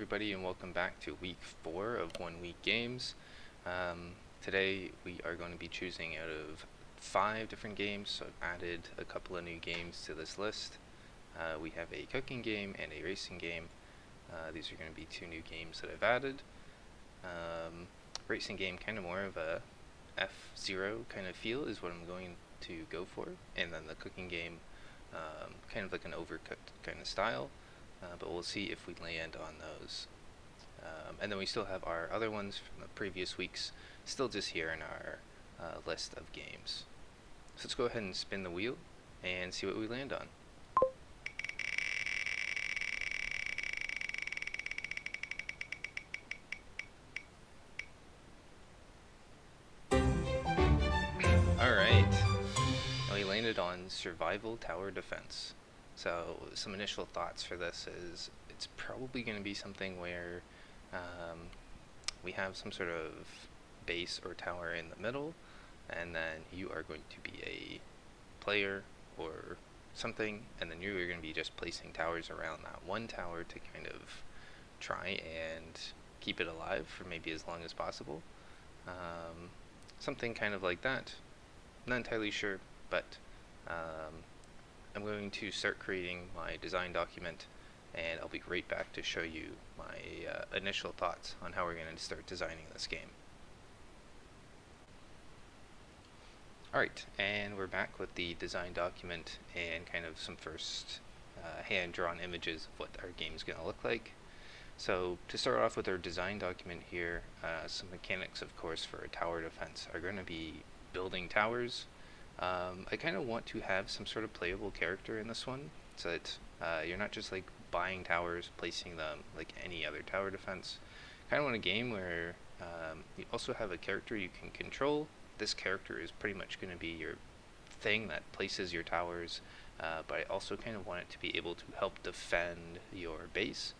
everybody, and welcome back to week 4 of 1 Week Games. Today we are going to be choosing out of 5 different games, so I've added a couple of new games to this list. We have a cooking game and a racing game. These are going to be 2 new games that I've added. Racing game, kind of more of a F-Zero kind of feel is what I'm going to go for, and then the cooking game, kind of like an overcooked kind of style. But we'll see if we land on those. And then we still have our other ones from the previous weeks still just here in our list of games. So let's go ahead and spin the wheel and see what we land on. Alright, now we landed on Survival Tower Defense. So some initial thoughts for this is it's probably going to be something where we have some sort of base or tower in the middle, and then you are going to be a player or something, and then you're going to be just placing towers around that one tower to kind of try and keep it alive for maybe as long as possible. Something kind of like that. Not entirely sure, but I'm going to start creating my design document, and I'll be right back to show you my initial thoughts on how we're going to start designing this game. Alright, and we're back with the design document and kind of some first hand-drawn images of what our game is going to look like. So to start off with our design document here, some mechanics of course for a tower defense are going to be building towers. I kind of want to have some sort of playable character in this one, so that you're not just like buying towers, placing them like any other tower defense. Kind of want a game where you also have a character you can control. This character is pretty much going to be your thing that places your towers, but I also kind of want it to be able to help defend your base.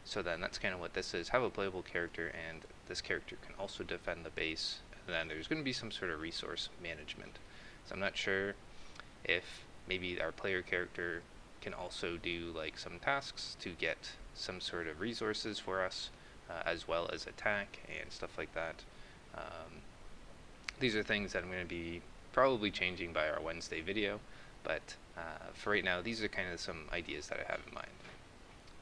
So then that's kind of what this is. Have a playable character, and this character can also defend the base. And then there's going to be some sort of resource management. So I'm not sure if maybe our player character can also do like some tasks to get some sort of resources for us, as well as attack and stuff like that. These are things that I'm going to be probably changing by our Wednesday video, but for right now, these are kind of some ideas that I have in mind.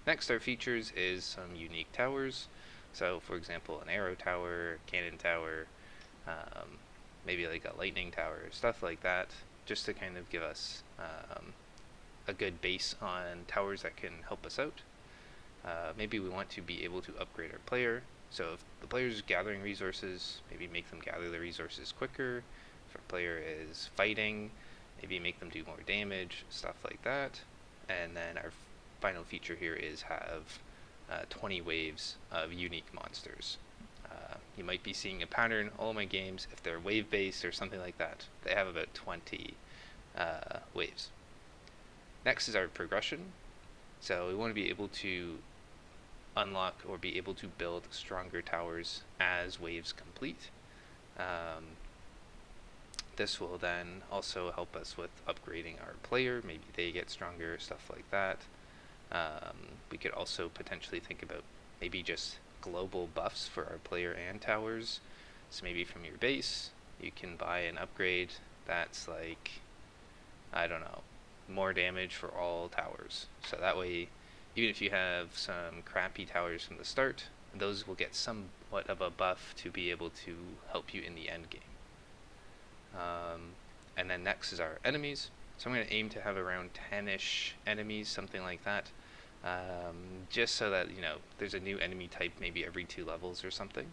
Next, our features is some unique towers. So, for example, an arrow tower, cannon tower, maybe like a lightning tower, stuff like that, just to kind of give us a good base on towers that can help us out. Maybe we want to be able to upgrade our player. So if the player is gathering resources, maybe make them gather the resources quicker. If our player is fighting, maybe make them do more damage, stuff like that. And then our final feature here is have 20 waves of unique monsters. You might be seeing a pattern. All of my games, if they're wave based or something like that, they have about 20 waves. Next is our progression. So we want to be able to unlock or be able to build stronger towers as waves complete. This will then also help us with upgrading our player. Maybe they get stronger, stuff like that. We could also potentially think about maybe just global buffs for our player and towers. So maybe from your base, you can buy an upgrade that's like, I don't know, more damage for all towers. So that way, even if you have some crappy towers from the start, those will get somewhat of a buff to be able to help you in the end game. And then next is our enemies. So I'm going to aim to have around 10-ish enemies, something like that. Just so that, you know, there's a new enemy type maybe every 2 levels or something.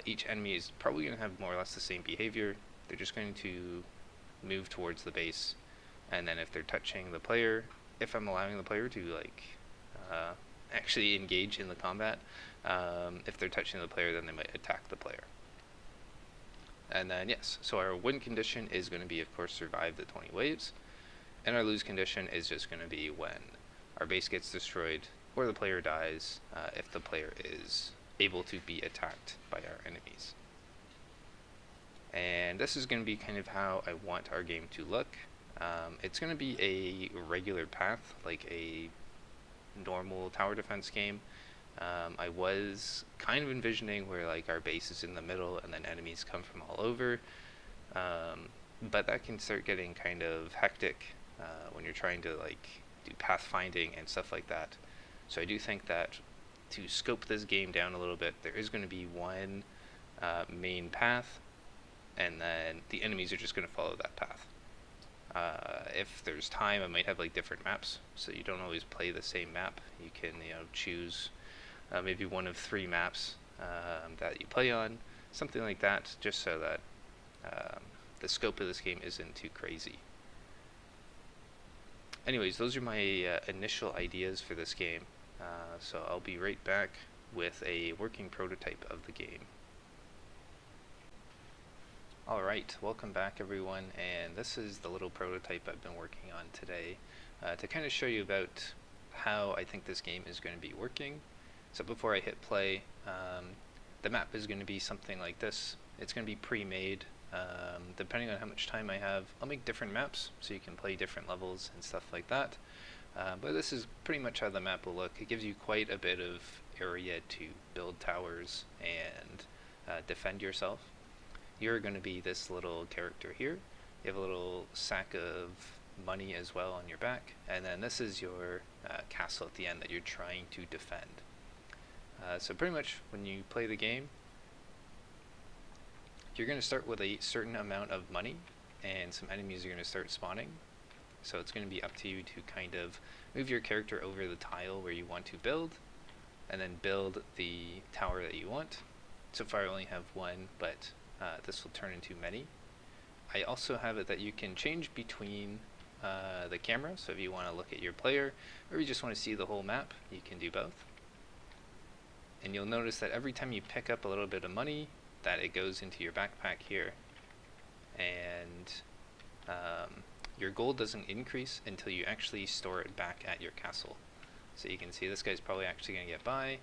Each enemy is probably going to have more or less the same behavior. They're just going to move towards the base, and then if they're touching the player, if I'm allowing the player to like actually engage in the combat, if they're touching the player, then they might attack the player. And then yes, so our win condition is going to be, of course, survive the 20 waves, and our lose condition is just going to be when our base gets destroyed or the player dies, if the player is able to be attacked by our enemies. And this is going to be kind of how I want our game to look. It's going to be a regular path, like a normal tower defense game. I was kind of envisioning where like our base is in the middle and then enemies come from all over, but that can start getting kind of hectic when you're trying to like do pathfinding and stuff like that. So I do think that to scope this game down a little bit, there is going to be one main path, and then the enemies are just going to follow that path. If there's time, I might have like different maps, so you don't always play the same map. You can choose maybe one of 3 maps that you play on, something like that, just so that the scope of this game isn't too crazy. Anyways, those are my initial ideas for this game, so I'll be right back with a working prototype of the game. Alright, welcome back everyone, and this is the little prototype I've been working on today to kind of show you about how I think this game is going to be working. So before I hit play, the map is going to be something like this. It's going to be pre-made. Depending on how much time I have, I'll make different maps so you can play different levels and stuff like that. But this is pretty much how the map will look. It gives you quite a bit of area to build towers and defend yourself. You're going to be this little character here. You have a little sack of money as well on your back, and then this is your castle at the end that you're trying to defend. So pretty much when you play the game, you're going to start with a certain amount of money, and some enemies are going to start spawning. So it's going to be up to you to kind of move your character over the tile where you want to build, and then build the tower that you want. So far I only have one, but this will turn into many. I also have it that you can change between the camera, so if you want to look at your player, or you just want to see the whole map, you can do both. And you'll notice that every time you pick up a little bit of money, that it goes into your backpack here, and your gold doesn't increase until you actually store it back at your castle. So you can see this guy's probably actually going to get by,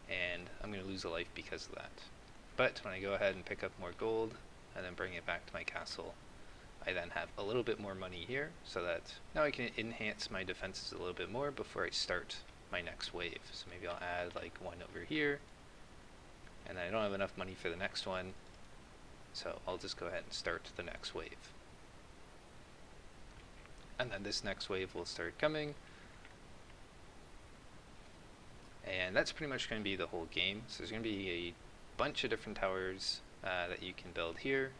and I'm going to lose a life because of that. But when I go ahead and pick up more gold and then bring it back to my castle, I then have a little bit more money here, so that now I can enhance my defenses a little bit more before I start my next wave. So maybe I'll add like one over here, and then I don't have enough money for the next one, so I'll just go ahead and start the next wave. And then this next wave will start coming, and that's pretty much going to be the whole game. So there's going to be a bunch of different towers that you can build here.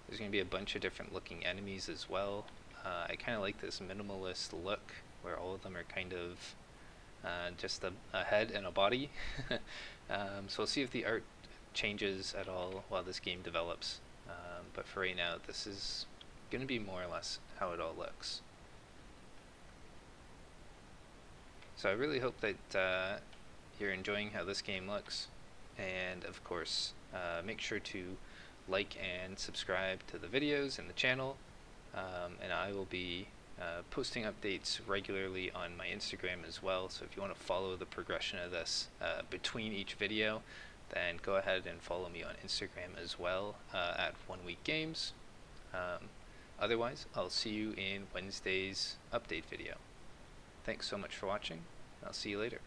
There's going to be a bunch of different looking enemies as well. I kind of like this minimalist look where all of them are kind of just a head and a body. So we'll see if the art changes at all while this game develops. But for right now, this is going to be more or less how it all looks. So I really hope that you're enjoying how this game looks. And of course, make sure to like and subscribe to the videos and the channel. And I will be posting updates regularly on my Instagram as well, so if you want to follow the progression of this between each video, then go ahead and follow me on Instagram as well at 1 Week Games. Otherwise, I'll see you in Wednesday's update video. Thanks so much for watching. I'll see you later.